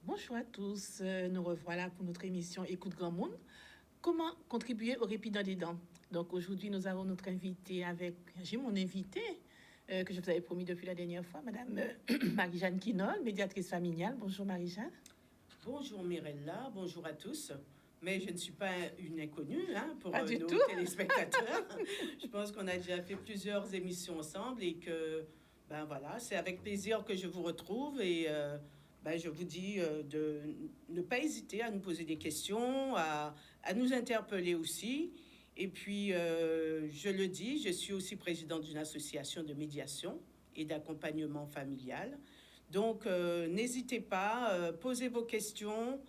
Bonjour à tous, nous revoilà pour notre émission Écoute Grand Monde. Comment contribuer au répit dans les dents? Donc aujourd'hui, nous avons notre invité j'ai mon invité que je vous avais promis depuis la dernière fois, Madame Marie-Jeanne Quinol, médiatrice familiale. Bonjour Marie-Jeanne. Bonjour Mirella, bonjour à tous. Mais je ne suis pas une inconnue pour Pas du nos tout. téléspectateurs. Je pense qu'on a déjà fait plusieurs émissions ensemble et que, voilà, c'est avec plaisir que je vous retrouve et je vous dis de ne pas hésiter à nous poser des questions, à nous interpeller aussi. Et puis, je le dis, je suis aussi présidente d'une association de médiation et d'accompagnement familial. Donc, n'hésitez pas, posez vos questions.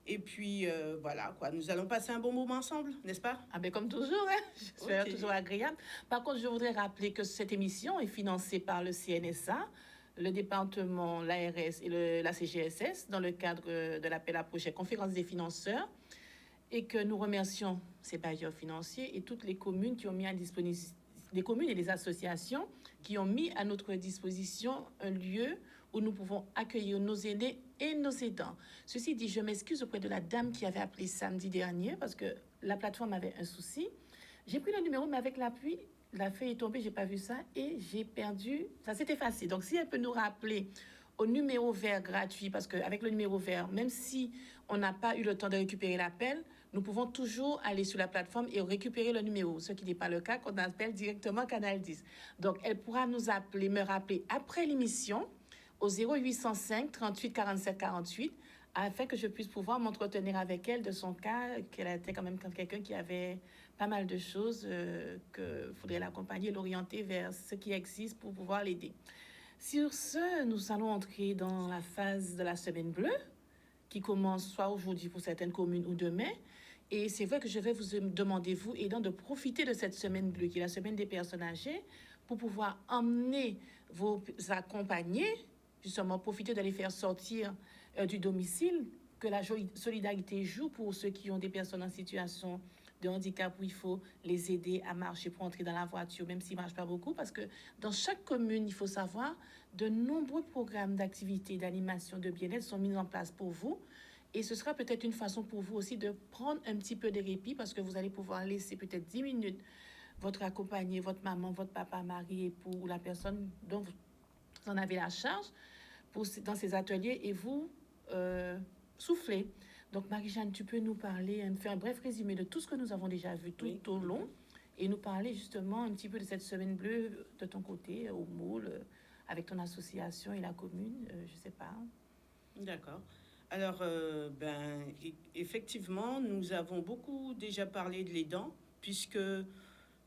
Et puis, voilà, quoi. Nous allons passer un bon moment ensemble, n'est-ce pas? Ah ben comme toujours, j'espère Ok. toujours agréable. Par contre, je voudrais rappeler que cette émission est financée par le CNSA, le département, l'ARS et la CGSS dans le cadre de l'appel à projet Conférence des financeurs et que nous remercions ces bailleurs financiers et toutes les communes qui ont mis à disposition, les communes et les associations qui ont mis à notre disposition un lieu où nous pouvons accueillir nos aînés et nos aidants. Ceci dit, je m'excuse auprès de la dame qui avait appelé samedi dernier parce que la plateforme avait un souci. J'ai pris le numéro, mais avec la pluie, la feuille est tombée, j'ai pas vu ça et j'ai perdu. Ça s'est effacé. Donc, si elle peut nous rappeler au numéro vert gratuit, parce qu'avec le numéro vert, même si on n'a pas eu le temps de récupérer l'appel, nous pouvons toujours aller sur la plateforme et récupérer le numéro, ce qui n'est pas le cas quand on appelle directement Canal 10. Donc, elle pourra nous appeler, me rappeler après l'émission au 0805 38 47 48 afin que je puisse pouvoir m'entretenir avec elle de son cas, qu'elle était quand même quelqu'un qui avait pas mal de choses, qu'il faudrait l'accompagner, l'orienter vers ce qui existe pour pouvoir l'aider. Sur ce, nous allons entrer dans la phase de la semaine bleue, qui commence soit aujourd'hui pour certaines communes ou demain. Et c'est vrai que je vais vous demander, vous aidant, de profiter de cette semaine bleue, qui est la semaine des personnes âgées, pour pouvoir emmener vos accompagnés, justement profiter de les faire sortir du domicile, que la solidarité joue pour ceux qui ont des personnes en situation de handicap où il faut les aider à marcher pour entrer dans la voiture, même s'ils ne marchent pas beaucoup, parce que dans chaque commune, il faut savoir, de nombreux programmes d'activité, d'animation, de bien-être sont mis en place pour vous. Et ce sera peut-être une façon pour vous aussi de prendre un petit peu de répit, parce que vous allez pouvoir laisser peut-être 10 minutes votre accompagné, votre maman, votre papa, mari, époux, ou la personne dont vous en avez la charge dans ces ateliers et vous souffler. Donc, Marie-Jeanne, tu peux nous parler, me faire un bref résumé de tout ce que nous avons déjà vu tout au long et nous parler justement un petit peu de cette semaine bleue de ton côté, au Moule, avec ton association et la commune, je sais pas. D'accord. Alors, effectivement, nous avons beaucoup déjà parlé de l'aidant, puisque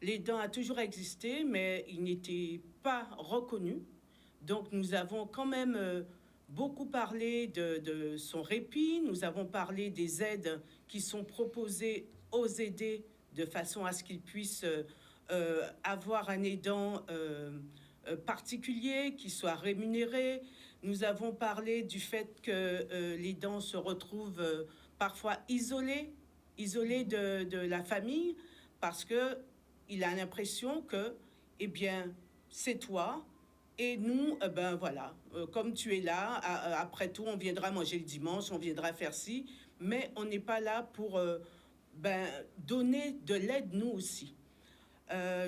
l'aidant a toujours existé, mais il n'était pas reconnu. Donc, nous avons quand même beaucoup parlé de son répit. Nous avons parlé des aides qui sont proposées aux aidés de façon à ce qu'ils puissent avoir un aidant particulier, qui soit rémunéré. Nous avons parlé du fait que l'aidant se retrouve parfois isolé de la famille, parce que il a l'impression que, eh bien, c'est toi, et nous, voilà, comme tu es là, après tout, on viendra manger le dimanche, on viendra faire ci, mais on n'est pas là pour donner de l'aide, nous aussi.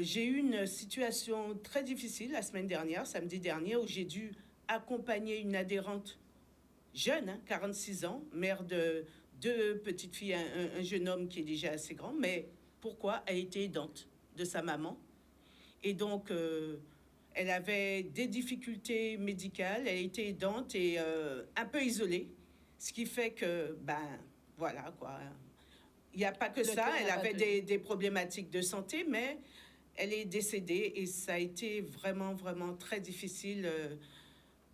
J'ai eu une situation très difficile la semaine dernière, samedi dernier, où j'ai dû accompagner une adhérente jeune, 46 ans, mère de 2 petites filles, un jeune homme qui est déjà assez grand, mais pourquoi? Elle était aidante de sa maman. Et donc, elle avait des difficultés médicales, elle était aidante et un peu isolée, ce qui fait que, voilà quoi. Il n'y a pas que ça, elle avait des problématiques de santé, mais elle est décédée et ça a été vraiment, vraiment très difficile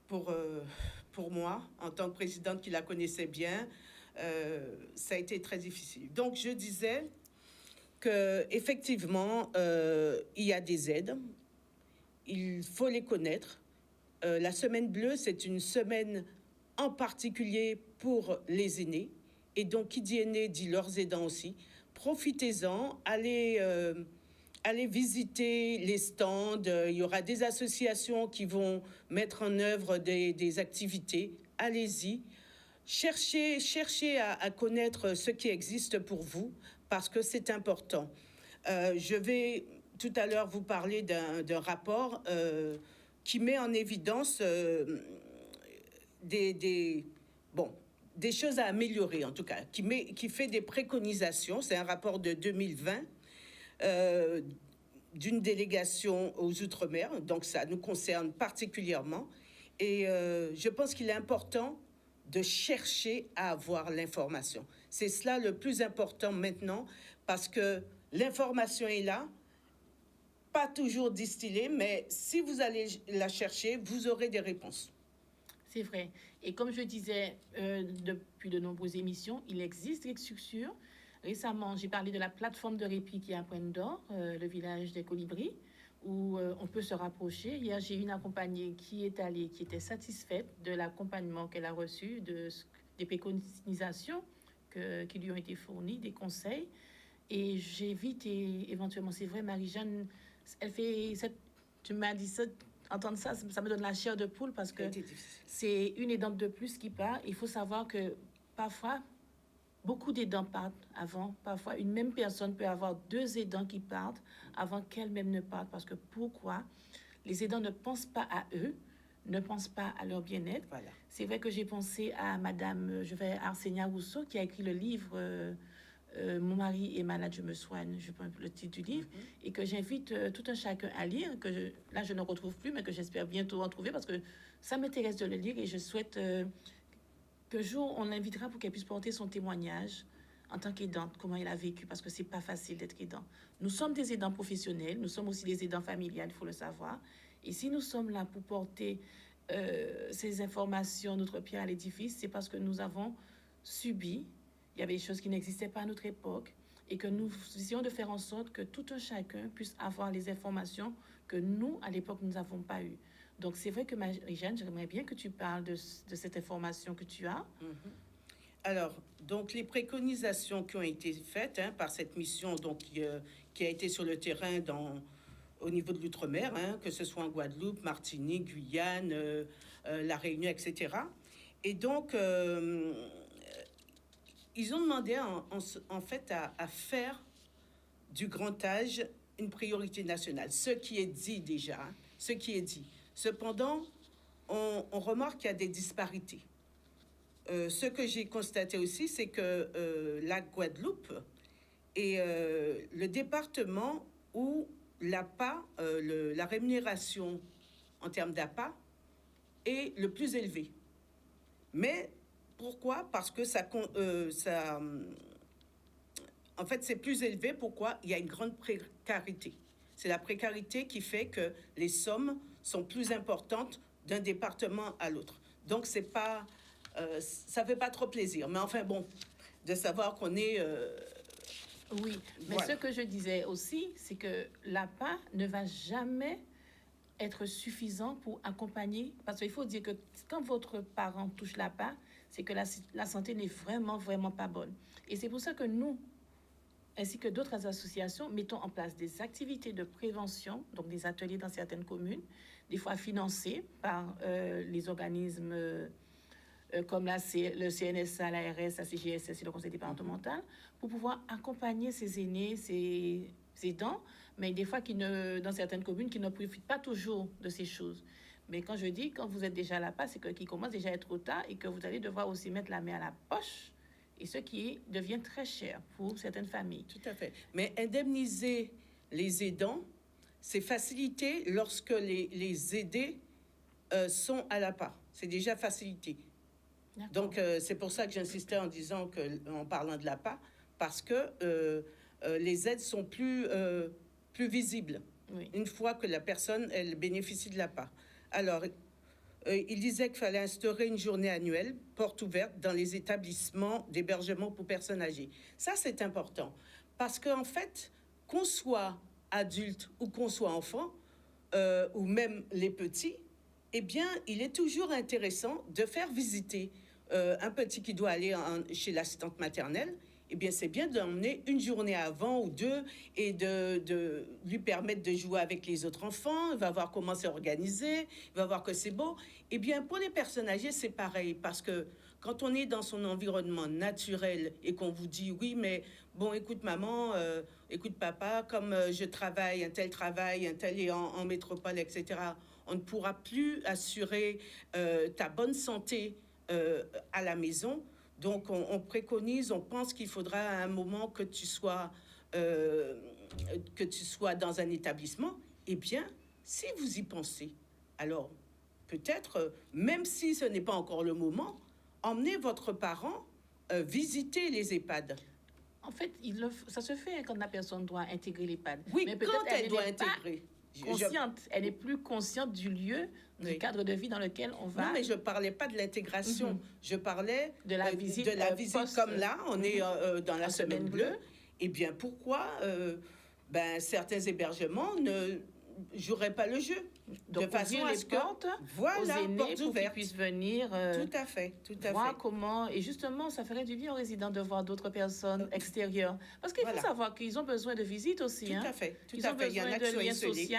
pour moi, en tant que présidente qui la connaissait bien. Ça a été très difficile. Donc, je disais, qu'effectivement, il y a des aides. Il faut les connaître. La semaine bleue, c'est une semaine en particulier pour les aînés. Et donc, qui dit aînés dit leurs aidants aussi. Profitez-en, allez visiter les stands. Il y aura des associations qui vont mettre en œuvre des activités. Allez-y. Cherchez à connaître ce qui existe pour vous parce que c'est important. Je vais tout à l'heure vous parler d'un rapport qui met en évidence des choses à améliorer, en tout cas, qui fait des préconisations. C'est un rapport de 2020 d'une délégation aux Outre-mer, donc ça nous concerne particulièrement. Et je pense qu'il est important de chercher à avoir l'information. C'est cela le plus important maintenant, parce que l'information est là, pas toujours distillée, mais si vous allez la chercher, vous aurez des réponses. C'est vrai. Et comme je disais depuis de nombreuses émissions, il existe des structures. Récemment, j'ai parlé de la plateforme de répit qui est à Pointe d'Or, le village des Colibris, où on peut se rapprocher. Hier, j'ai une accompagnée qui est allée, qui était satisfaite de l'accompagnement qu'elle a reçu, des préconisations qui lui ont été fournies, des conseils. Et j'évite, et éventuellement, c'est vrai, Marie-Jeanne, tu m'as dit ça, entendre ça, ça me donne la chair de poule parce que c'est une aidante de plus qui part. Il faut savoir que parfois, beaucoup d'aidants partent avant. Parfois, une même personne peut avoir 2 aidants qui partent avant qu'elle-même ne parte. Parce que pourquoi? Les aidants ne pensent pas à eux, ne pensent pas à leur bien-être. Voilà. C'est vrai que j'ai pensé à Madame, Arsenia Rousseau, qui a écrit le livre Mon mari est malade, je me soigne, je prends le titre du livre, et que j'invite tout un chacun à lire, là je ne retrouve plus, mais que j'espère bientôt en trouver, parce que ça m'intéresse de le lire, et je souhaite qu'un jour on l'invitera pour qu'elle puisse porter son témoignage en tant qu'aidante, comment elle a vécu, parce que c'est pas facile d'être aidant. Nous sommes des aidants professionnels, nous sommes aussi des aidants familiales, il faut le savoir, et si nous sommes là pour porter ces informations, notre pierre à l'édifice, c'est parce que nous avons subi. Il y avait des choses qui n'existaient pas à notre époque et que nous essayons de faire en sorte que tout un chacun puisse avoir les informations que nous, à l'époque, nous n'avons pas eues. Donc, c'est vrai que Marie-Jeanne, j'aimerais bien que tu parles de cette information que tu as. Alors, donc, les préconisations qui ont été faites par cette mission donc, qui a été sur le terrain au niveau de l'outre-mer, que ce soit en Guadeloupe, Martinique, Guyane, La Réunion, etc. Et donc, ils ont demandé en fait à faire du grand âge une priorité nationale, ce qui est dit déjà, ce qui est dit. Cependant, on remarque qu'il y a des disparités. Ce que j'ai constaté aussi, c'est que la Guadeloupe est le département où l'APA, la rémunération en termes d'APA, est le plus élevée. Mais pourquoi? Parce que en fait, c'est plus élevé. Pourquoi? Il y a une grande précarité. C'est la précarité qui fait que les sommes sont plus importantes d'un département à l'autre. Donc, ça ne fait pas trop plaisir. Mais enfin, bon, de savoir qu'on est... Oui, mais voilà. Ce que je disais aussi, c'est que l'APA ne va jamais être suffisant pour accompagner. Parce qu'il faut dire que quand votre parent touche l'APA, c'est que la santé n'est vraiment pas bonne. Et c'est pour ça que nous, ainsi que d'autres associations, mettons en place des activités de prévention, donc des ateliers dans certaines communes, des fois financés par les organismes comme le CNSA, l'ARS, la CGSS et le conseil départemental, pour pouvoir accompagner ces aînés, ces aidants, mais des fois dans certaines communes qui ne profitent pas toujours de ces choses. Mais quand je dis, quand vous êtes déjà à la passe, c'est qu'il commence déjà à être trop tard et que vous allez devoir aussi mettre la main à la poche, et ce qui devient très cher pour certaines familles. Tout à fait. Mais indemniser les aidants, c'est facilité lorsque les aidés sont à la part. C'est déjà facilité. Donc, c'est pour ça que j'insistais en parlant de l'APA, parce que les aides sont plus visibles, oui, une fois que la personne, elle bénéficie de l'APA. Alors, il disait qu'il fallait instaurer une journée annuelle, porte ouverte, dans les établissements d'hébergement pour personnes âgées. Ça, c'est important, Parce qu'en fait, qu'on soit adulte ou qu'on soit enfant, ou même les petits, eh bien, il est toujours intéressant de faire visiter un petit qui doit aller chez l'assistante maternelle. Eh bien, c'est bien d'emmener une journée avant ou deux et de lui permettre de jouer avec les autres enfants. Il va voir comment c'est organisé, il va voir que c'est beau. Eh bien, pour les personnes âgées, c'est pareil, parce que quand on est dans son environnement naturel et qu'on vous dit, oui, mais bon, écoute maman, écoute papa, comme je travaille, un tel est en métropole, etc., on ne pourra plus assurer ta bonne santé à la maison. Donc, on préconise, on pense qu'il faudra à un moment que tu sois dans un établissement. Eh bien, si vous y pensez, alors peut-être, même si ce n'est pas encore le moment, emmenez votre parent visiter les EHPAD. En fait, ça se fait quand la personne doit intégrer l'EHPAD. Oui, mais quand elle doit intégrer. Consciente, elle est plus consciente du lieu, du cadre de vie dans lequel on va. Non, mais je parlais pas de l'intégration. Je parlais de la visite, comme là, on est dans la semaine bleue. Eh bien, pourquoi certains hébergements ne joueraient pas le jeu? Donc, de façon à ce que aux aînés pour qu'ils puissent venir tout à fait, voir comment, et justement ça ferait du bien aux résidents de voir d'autres personnes extérieures, parce qu'il faut savoir qu'ils ont besoin de visites aussi, tout à fait, ils ont besoin de liens sociaux,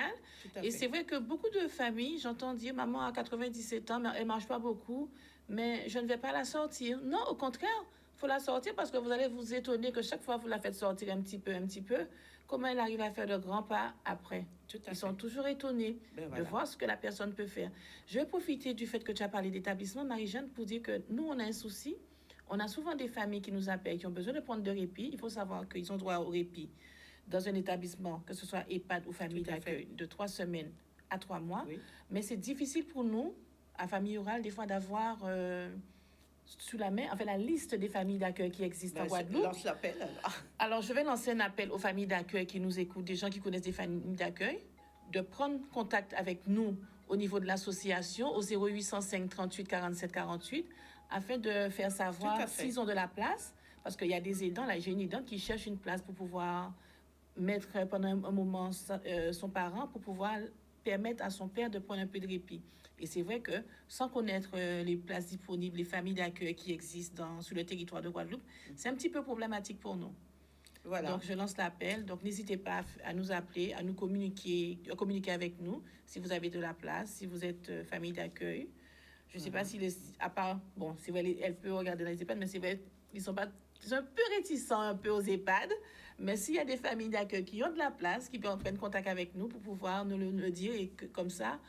et c'est vrai que beaucoup de familles, j'entends dire maman a 97 ans mais elle mange pas beaucoup, mais je ne vais pas la sortir. Non, au contraire, faut la sortir, parce que vous allez vous étonner que chaque fois vous la faites sortir un petit peu, comment elle arrive à faire de grands pas après. Ils sont toujours étonnés de voir ce que la personne peut faire. Je vais profiter du fait que tu as parlé d'établissement, Marie-Jeanne, pour dire que nous, on a un souci. On a souvent des familles qui nous appellent, qui ont besoin de prendre de répit. Il faut savoir qu'ils ont droit au répit dans un établissement, que ce soit EHPAD ou famille d'accueil, de 3 semaines à 3 mois. Oui. Mais c'est difficile pour nous, à Famille Rurale, des fois d'avoir... sous la main, la liste des familles d'accueil qui existent en Guadeloupe. Lance l'appel, alors, je vais lancer un appel aux familles d'accueil qui nous écoutent, des gens qui connaissent des familles d'accueil, de prendre contact avec nous au niveau de l'association au 0805 38 47 48 afin de faire savoir s'ils ont de la place, parce qu'il y a des aidants, là j'ai une aidante qui cherche une place pour pouvoir mettre pendant un moment son parent, pour pouvoir permettre à son père de prendre un peu de répit. Et c'est vrai que sans connaître les places disponibles, les familles d'accueil qui existent sur le territoire de Guadeloupe, c'est un petit peu problématique pour nous. Voilà. Donc, je lance l'appel. Donc, n'hésitez pas à nous appeler, à nous communiquer avec nous si vous avez de la place, si vous êtes famille d'accueil. Je ne sais pas si à part, bon, c'est vrai, elle peut regarder les EHPAD, mais c'est vrai, ils sont un peu réticents un peu aux EHPAD. Mais s'il y a des familles d'accueil qui ont de la place, qui peuvent prendre contact avec nous pour pouvoir nous le dire, et que, comme ça,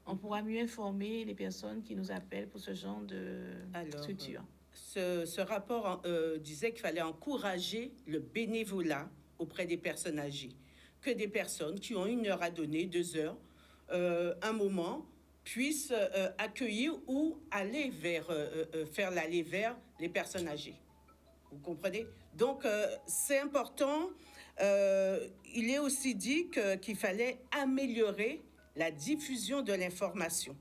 on pourra mieux informer les personnes qui nous appellent pour ce genre de structure. Ce rapport disait qu'il fallait encourager le bénévolat auprès des personnes âgées, que des personnes qui ont 1 heure à donner, 2 heures, un moment, puissent accueillir ou aller faire l'aller vers les personnes âgées. Vous comprenez? Donc, c'est important. Il est aussi dit qu'il fallait améliorer la diffusion de l'information.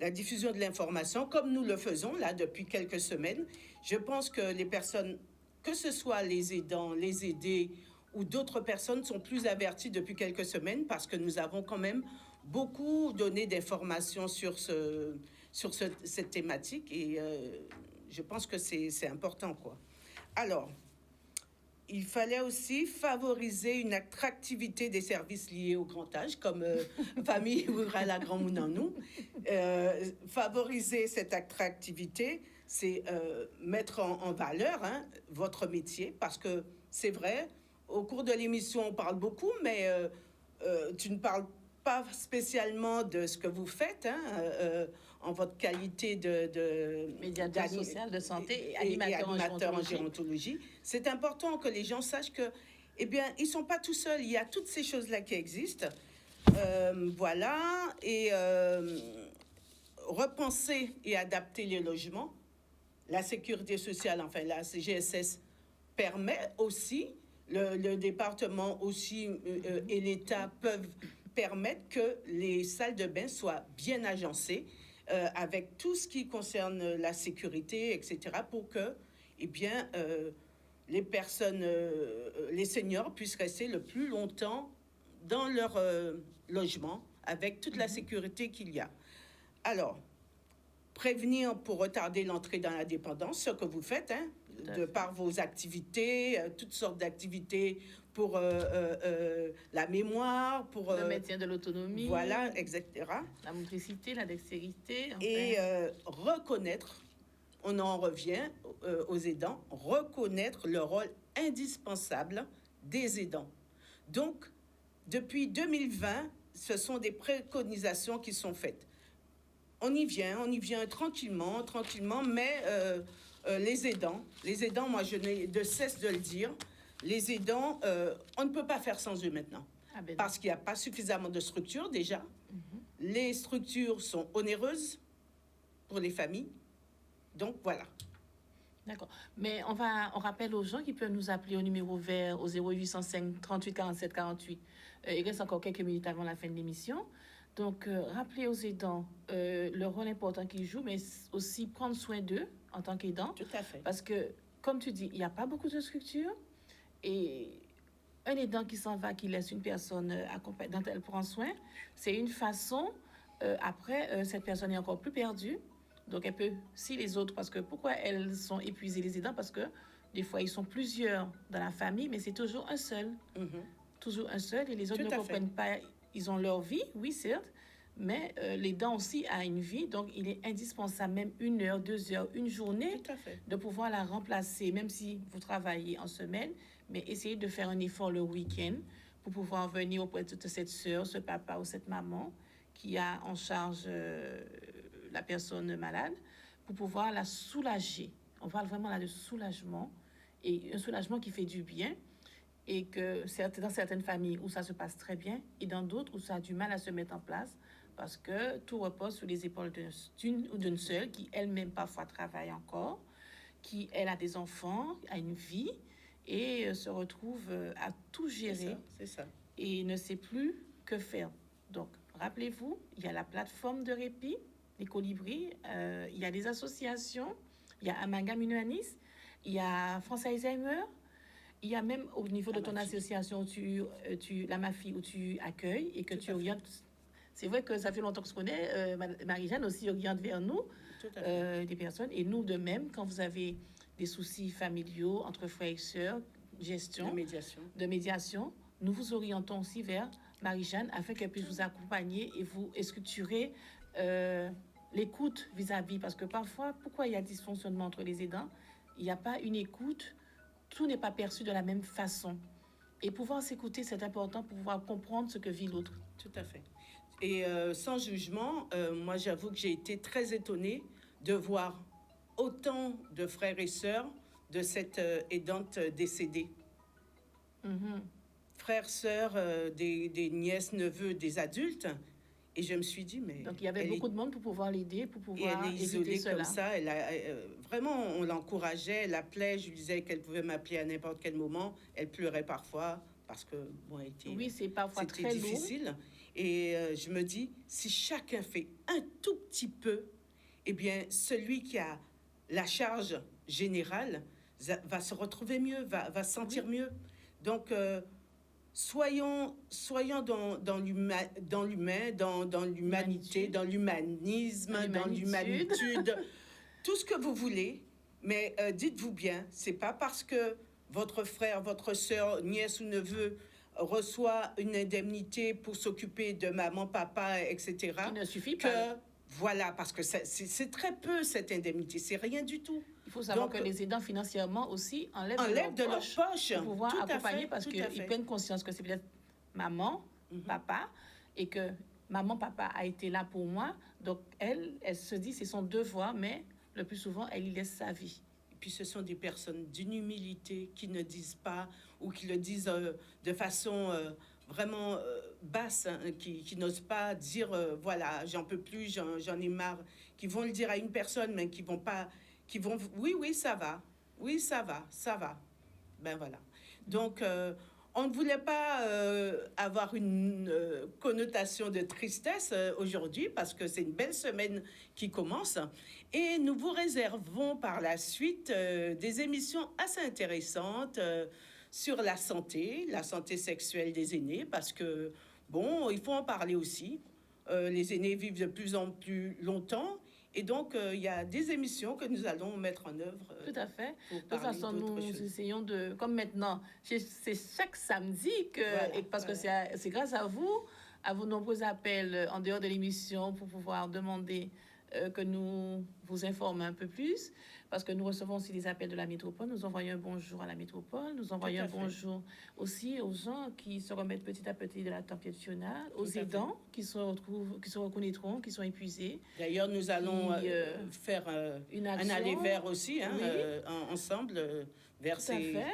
La diffusion de l'information, comme nous le faisons là depuis quelques semaines. Je pense que les personnes, que ce soit les aidants, les aidés ou d'autres personnes, sont plus averties depuis quelques semaines, parce que nous avons quand même beaucoup donné d'informations sur cette thématique, et je pense que c'est important, quoi. Alors, il fallait aussi favoriser une attractivité des services liés au grand âge, comme Famille Rurale à Grand Mounennou. Favoriser cette attractivité, c'est mettre en valeur votre métier, parce que c'est vrai, au cours de l'émission, on parle beaucoup, mais tu ne parles pas spécialement de ce que vous faites, en votre qualité de médiateur social de santé et animateur en gérontologie. C'est important que les gens sachent que, eh bien, ils ne sont pas tout seuls. Il y a toutes ces choses-là qui existent. Voilà. Et repenser et adapter les logements. La sécurité sociale, la CGSS, permet aussi, le département aussi et l'État peuvent permettre que les salles de bain soient bien agencées, avec tout ce qui concerne la sécurité, etc., pour que, eh bien, les personnes, les seniors puissent rester le plus longtemps dans leur logement avec toute la sécurité qu'il y a. Alors, prévenir pour retarder l'entrée dans la dépendance, ce que vous faites, hein, de par vos activités, toutes sortes d'activités pour la mémoire, pour... le maintien de l'autonomie. Voilà, etc. La motricité, la dextérité. Enfin. Et reconnaître, on en revient aux aidants, reconnaître le rôle indispensable des aidants. Donc, depuis 2020, ce sont des préconisations qui sont faites. On y vient tranquillement, mais les aidants, moi je n'ai de cesse de le dire, les aidants, on ne peut pas faire sans eux maintenant. Parce qu'il n'y a pas suffisamment de structures déjà. Les structures sont onéreuses pour les familles. Donc voilà. D'accord. Mais on rappelle aux gens qui peuvent nous appeler au numéro vert au 0805 38 47 48. Il reste encore quelques minutes avant la fin de l'émission. Donc, rappelez aux aidants le rôle important qu'ils jouent, mais aussi prendre soin d'eux en tant qu'aidants. Tout à fait. Parce que, comme tu dis, il n'y a pas beaucoup de structures. Et un aidant qui s'en va, qui laisse une personne dont elle prend soin, c'est une façon, après, cette personne est encore plus perdue. Donc, elle peut, si les autres, parce que pourquoi elles sont épuisées, les aidants? Parce que des fois, ils sont plusieurs dans la famille, mais c'est toujours un seul. Toujours un seul, et les autres ne comprennent pas. Ils ont leur vie, oui, certes, mais l'aidant aussi a une vie, donc il est indispensable, même 1 heure, 2 heures, une journée, de pouvoir la remplacer, même si vous travaillez en semaine, mais essayez de faire un effort le week-end pour pouvoir venir auprès de cette sœur, ce papa ou cette maman qui a en charge la personne malade, pour pouvoir la soulager. On parle vraiment là de soulagement, et un soulagement qui fait du bien, et que dans certaines familles où ça se passe très bien, et dans d'autres où ça a du mal à se mettre en place, parce que tout repose sur les épaules d'une ou d'une seule qui elle-même parfois travaille encore, qui elle a des enfants, a une vie, et se retrouve à tout gérer. C'est ça. Et ne sait plus que faire. Donc, rappelez-vous, il y a la plateforme de répit, les colibris, il y a des associations, il y a Amalgame Humanis, il y a France Alzheimer, il y a même au niveau de ton association, la MAFI, où tu accueilles et que tu orientes. C'est vrai que ça fait longtemps que je connais, Marie-Jeanne aussi oriente vers nous des personnes. Et nous, de même, quand vous avez des soucis familiaux entre frères et sœurs, gestion, de médiation, nous vous orientons aussi vers Marie-Jeanne afin qu'elle puisse vous accompagner et vous structurer l'écoute vis-à-vis. Parce que parfois, pourquoi il y a dysfonctionnement entre les aidants? Il n'y a pas une écoute. Tout n'est pas perçu de la même façon. Et pouvoir s'écouter, c'est important pour pouvoir comprendre ce que vit l'autre. Tout à fait. Et sans jugement, moi j'avoue que j'ai été très étonnée de voir autant de frères et sœurs de cette aidante décédée. Frères, sœurs, des nièces, neveux, des adultes. Et je me suis dit, mais... Donc, il y avait beaucoup de monde pour pouvoir l'aider, pour pouvoir et elle est isolée cela. comme ça. Vraiment, on l'encourageait, elle appelait. Je lui disais qu'elle pouvait m'appeler à n'importe quel moment. Elle pleurait parfois parce que, bon, c'est parfois très difficile. Lourd. Et je me dis, si chacun fait un tout petit peu, eh bien, celui qui a la charge générale va se retrouver mieux, va se sentir mieux. Donc... Soyons dans l'humain, dans l'humanité, dans l'humanisme, dans l'humanitude, tout ce que vous voulez. Mais dites-vous bien, c'est pas parce que votre frère, votre sœur, nièce ou neveu reçoit une indemnité pour s'occuper de maman, papa, etc. Il ne suffit pas. Voilà, parce que c'est très peu cette indemnité, c'est rien du tout. Il faut savoir que les aidants financièrement aussi enlèvent de leur poche pour pouvoir accompagner, parce qu'ils prennent conscience que c'est peut-être maman, papa, et que maman, papa a été là pour moi. Donc elle se dit c'est son devoir, mais le plus souvent, elle y laisse sa vie. Et puis ce sont des personnes d'une humilité qui ne disent pas, ou qui le disent de façon vraiment basse, hein, qui n'osent pas dire voilà, j'en peux plus, j'en ai marre, qui vont le dire à une personne, mais qui vont pas... oui, ça va. Oui, ça va. Ben voilà. Donc, On ne voulait pas avoir une connotation de tristesse aujourd'hui parce que c'est une belle semaine qui commence et nous vous réservons par la suite des émissions assez intéressantes sur la santé sexuelle des aînés parce que, bon, il faut en parler aussi. Les aînés vivent de plus en plus longtemps et donc il y a des émissions que nous allons mettre en œuvre. Tout à fait. Pour De toute parler façon, d'autres nous choses. essayons de, comme maintenant, c'est chaque samedi que, Voilà, et parce que voilà. c'est grâce à vos nombreux appels en dehors de l'émission pour pouvoir demander que nous vous informions un peu plus, parce que nous recevons aussi des appels de la métropole. Nous envoyons un bonjour à la métropole, nous envoyons un à fait. bonjour aussi aux gens qui se remettent petit à petit de la tempête finale, aux Tout à fait. aidants qui se reconnaîtront, qui sont épuisés. D'ailleurs, nous allons faire Une un action. aller-vers aussi, hein, Oui. ensemble, vers Tout à ces... fait.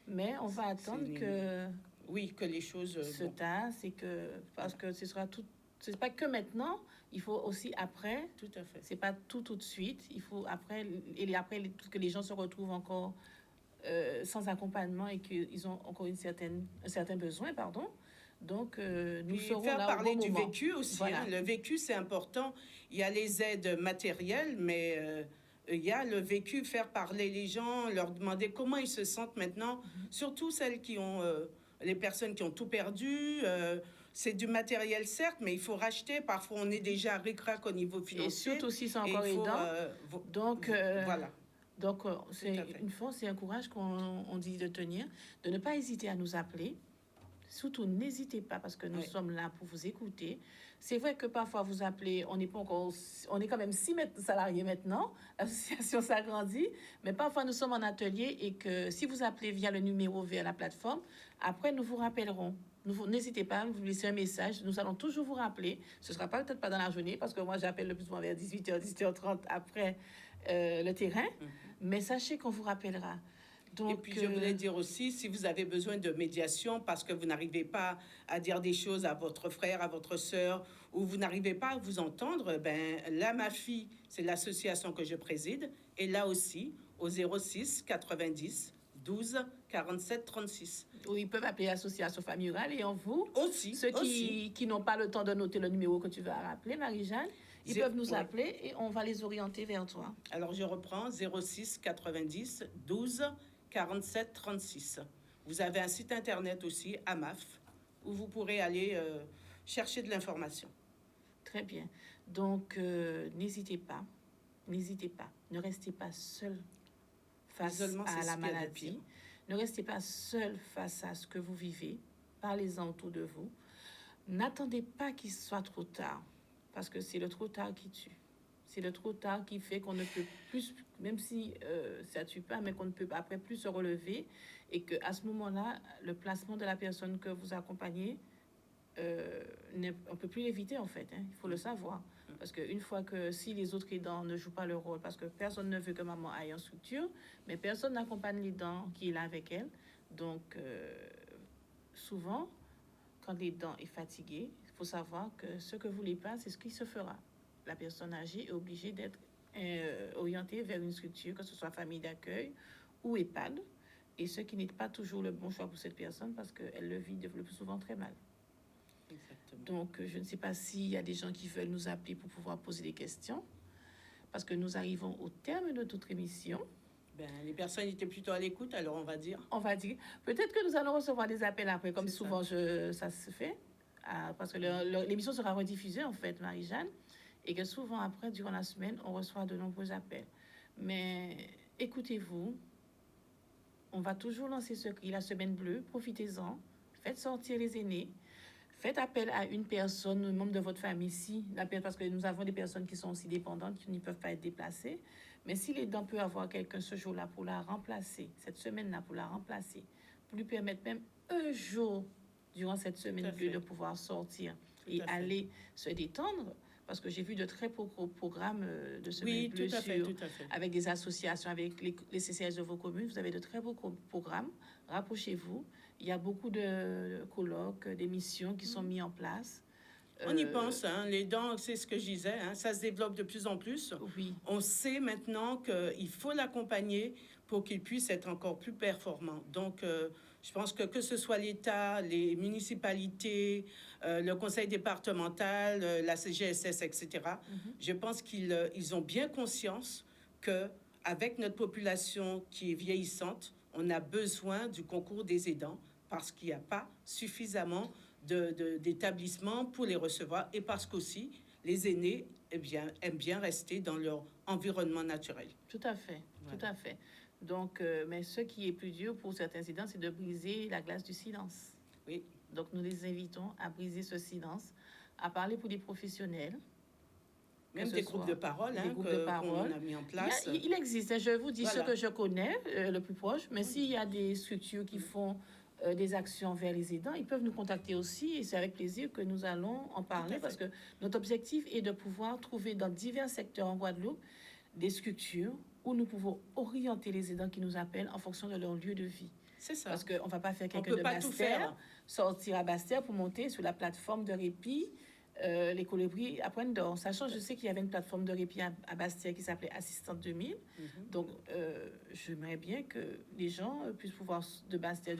Mais on va attendre c'est- que Oui, que les choses... se bon, tasse et que parce que ce sera tout. C'est pas que maintenant. Il faut aussi après. tout à fait. C'est pas tout de suite. Il faut après que les gens se retrouvent encore sans accompagnement et qu'ils ont encore un certain besoin, pardon. Donc nous Puis serons faire là parler au bon du moment. vécu aussi. Voilà. Hein. Le vécu, c'est important. Il y a les aides matérielles, mais il y a le vécu, faire parler les gens, leur demander comment ils se sentent maintenant, surtout celles qui ont... les personnes qui ont tout perdu, c'est du matériel certes, mais il faut racheter. Parfois, on est déjà ric-rac au niveau financier. Et surtout si c'est Et encore il faut, aidant. Donc voilà. Donc, c'est à fait. une force et un courage qu'on dit de tenir, de ne pas hésiter à nous appeler. Surtout, n'hésitez pas parce que nous Oui. sommes là pour vous écouter. C'est vrai que parfois vous appelez, on n'est pas encore, on est quand même 6 salariés maintenant, l'association s'agrandit, mais parfois nous sommes en atelier et que si vous appelez via le numéro vers la plateforme, après nous vous rappellerons. N'hésitez pas, vous laissez un message, nous allons toujours vous rappeler. Ce ne sera peut-être pas dans la journée parce que moi j'appelle le plus souvent vers 18h, 18h30 après le terrain, mais sachez qu'on vous rappellera. Donc, et puis, je voulais dire aussi, si vous avez besoin de médiation parce que vous n'arrivez pas à dire des choses à votre frère, à votre sœur, ou vous n'arrivez pas à vous entendre, ben là, ma fille, c'est l'association que je préside, et là aussi, au 06 90 12 47 36. où ils peuvent appeler l'association familiale et en vous, Aussi, ceux aussi. qui n'ont pas le temps de noter le numéro que tu vas rappeler, Marie-Jeanne, ils peuvent nous appeler et on va les orienter vers toi. Alors, je reprends 06 90 12 47 36. Vous avez un site internet aussi, AMAF, où vous pourrez aller chercher de l'information. Très bien. Donc, n'hésitez pas. Ne restez pas seul face à la maladie. Ne restez pas seul face à ce que vous vivez. Parlez-en autour de vous. N'attendez pas qu'il soit trop tard, parce que c'est le trop tard qui tue. C'est le trop tard qui fait qu'on ne peut plus, même si ça tue pas, mais qu'on ne peut après plus se relever et qu'à ce moment-là, le placement de la personne que vous accompagnez, on ne peut plus l'éviter en fait. Hein, il faut le savoir. Parce qu'une fois que si les autres aidants ne jouent pas leur rôle, parce que personne ne veut que maman aille en structure, mais personne n'accompagne l'aidant qui est là avec elle. Donc, souvent, quand l'aidant est fatigué, il faut savoir que ce que vous voulez pas, c'est ce qui se fera. La personne âgée est obligée d'être orientée vers une structure, que ce soit famille d'accueil ou EHPAD, et ce qui n'est pas toujours le bon choix pour cette personne parce qu'elle le vit le plus souvent très mal. Exactement. Donc, je ne sais pas s'il y a des gens qui veulent nous appeler pour pouvoir poser des questions, parce que nous arrivons au terme de notre émission. Ben, les personnes étaient plutôt à l'écoute, alors on va dire. On va dire, peut-être que nous allons recevoir des appels après, comme C'est souvent ça se fait, parce que l'émission sera rediffusée en fait, Marie-Jeanne, et que souvent après, durant la semaine, on reçoit de nombreux appels. Mais écoutez-vous, on va toujours lancer ce cri, la semaine bleue, profitez-en, faites sortir les aînés, faites appel à une personne, un membre de votre famille, ici, parce que nous avons des personnes qui sont aussi dépendantes, qui ne peuvent pas être déplacées. Mais si l'aidant peut avoir quelqu'un ce jour-là pour la remplacer, cette semaine-là pour la remplacer, pour lui permettre même un jour durant cette semaine bleue de pouvoir sortir et aller se détendre, parce que j'ai vu de très beaux programmes de semaine bleue avec des associations, avec les CCS de vos communes. Vous avez de très beaux programmes. Rapprochez-vous. Il y a beaucoup de colloques, d'émissions qui sont mis en place. On y pense, hein, les dents, c'est ce que je disais, hein, ça se développe de plus en plus. Oui. On sait maintenant qu'il faut l'accompagner pour qu'il puisse être encore plus performant. Donc, Je pense que ce soit l'État, les municipalités, le conseil départemental, la CGSS, etc., je pense qu'ils ont bien conscience qu'avec notre population qui est vieillissante, on a besoin du concours des aidants parce qu'il n'y a pas suffisamment d'établissements pour les recevoir et parce qu'aussi les aînés aiment bien rester dans leur environnement naturel. Tout à fait, voilà. Tout à fait. Donc, mais ce qui est plus dur pour certains aidants, c'est de briser la glace du silence. Oui. Donc, nous les invitons à briser ce silence, à parler pour des professionnels. Même des groupes de parole, qu'on a mis en place. Il existe, je vous dis ce que je connais, le plus proche, mais s'il y a des structures qui font des actions vers les aidants, ils peuvent nous contacter aussi et c'est avec plaisir que nous allons en parler parce que notre objectif est de pouvoir trouver dans divers secteurs en Guadeloupe des structures où nous pouvons orienter les aidants qui nous appellent en fonction de leur lieu de vie. C'est ça. Parce qu'on ne va pas faire quelqu'un de Bastère, sortir à Bastère pour monter sur la plateforme de répit les colibris à Pointe d'Or. Sachant, je sais qu'il y avait une plateforme de répit à Bastère qui s'appelait Assistante 2000. Donc, j'aimerais bien que les gens puissent pouvoir de Bastère,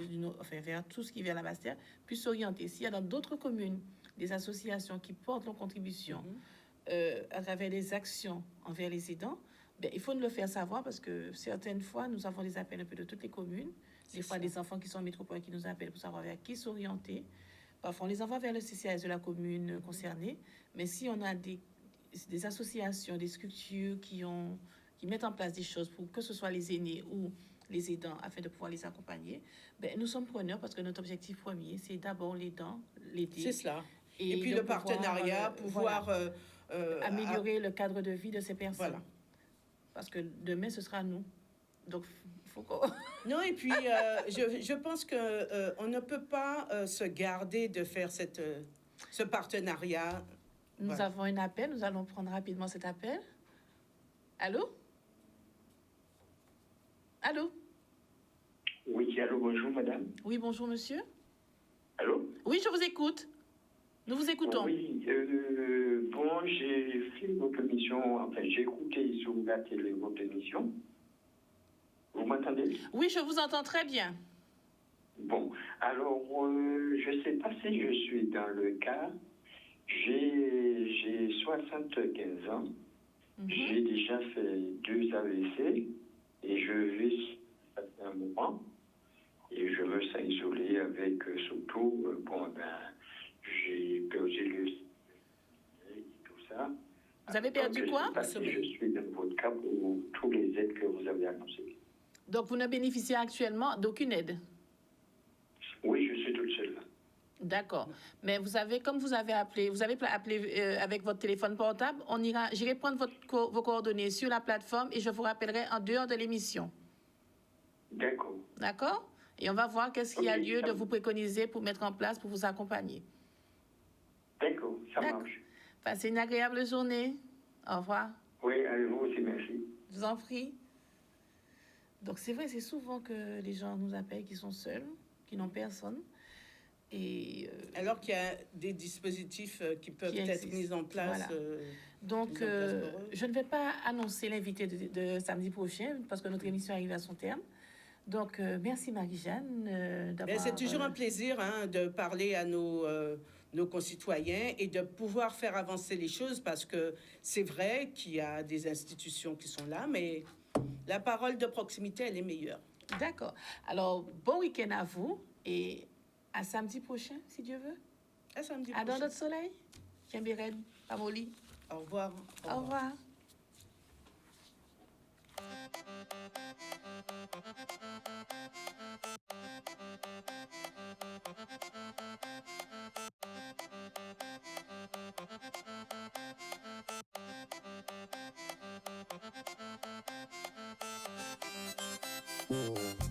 vers tout ce qui vient à la Bastère, puissent s'orienter. S'il y a dans d'autres communes des associations qui portent leurs contributions à travers des actions envers les aidants, il faut nous le faire savoir parce que certaines fois, nous avons des appels un peu de toutes les communes. Des fois, des enfants qui sont en métropole qui nous appellent pour savoir vers qui s'orienter. Parfois, on les envoie vers le CCAS de la commune concernée. Mais si on a des associations, des structures qui mettent en place des choses pour que ce soit les aînés ou les aidants afin de pouvoir les accompagner, nous sommes preneurs parce que notre objectif premier, c'est d'abord l'aidant, l'aider. C'est cela. Et puis le partenariat, pouvoir améliorer le cadre de vie de ces personnes. Voilà. Parce que demain, ce sera nous. Donc, il faut qu'on... Non, et puis, je pense qu'on ne peut pas se garder de faire ce partenariat. Nous avons un appel. Nous allons prendre rapidement cet appel. Allô? Allô? Oui, allô, bonjour, madame. Oui, bonjour, monsieur. Allô? Oui, je vous écoute. Nous vous écoutons. Oui, bon, j'ai fait votre émission, enfin, j'ai écouté sur la télé votre émission. Vous m'entendez? Oui, je vous entends très bien. Bon, alors, je ne sais pas si je suis dans le cas. J'ai 75 ans. J'ai déjà fait 2 AVC et je vis un moment et je me sens isolé avec surtout, j'ai perdu le et tout ça. Vous avez perdu quoi? Je ne sais pas si je suis dans votre cas pour tous les aides que vous avez annoncées. Donc, vous ne bénéficiez actuellement d'aucune aide? Oui, je suis toute seule là. D'accord. Mais vous avez, comme vous avez appelé avec votre téléphone portable, j'irai prendre vos coordonnées sur la plateforme et je vous rappellerai en dehors de l'émission. D'accord. D'accord? Et on va voir qu'est-ce qu'il y a lieu de vous préconiser pour mettre en place, pour vous accompagner. D'accord, ça marche. Passez une agréable journée. Au revoir. Oui, à vous aussi, merci. Je vous en prie. Donc, c'est vrai, c'est souvent que les gens nous appellent qui sont seuls, qui n'ont personne. Et, alors qu'il y a des dispositifs qui peuvent être mis en place. Voilà. Donc, je ne vais pas annoncer l'invité de samedi prochain parce que notre émission arrive à son terme. Donc, merci Marie-Jeanne d'avoir... C'est toujours un plaisir de parler à nos concitoyens et de pouvoir faire avancer les choses parce que c'est vrai qu'il y a des institutions qui sont là, mais la parole de proximité, elle est meilleure. D'accord. Alors, bon week-end à vous et à samedi prochain, si Dieu veut. À samedi prochain. À dans notre soleil. Kimbirel, Pamoli. Au revoir. Au revoir. Au revoir.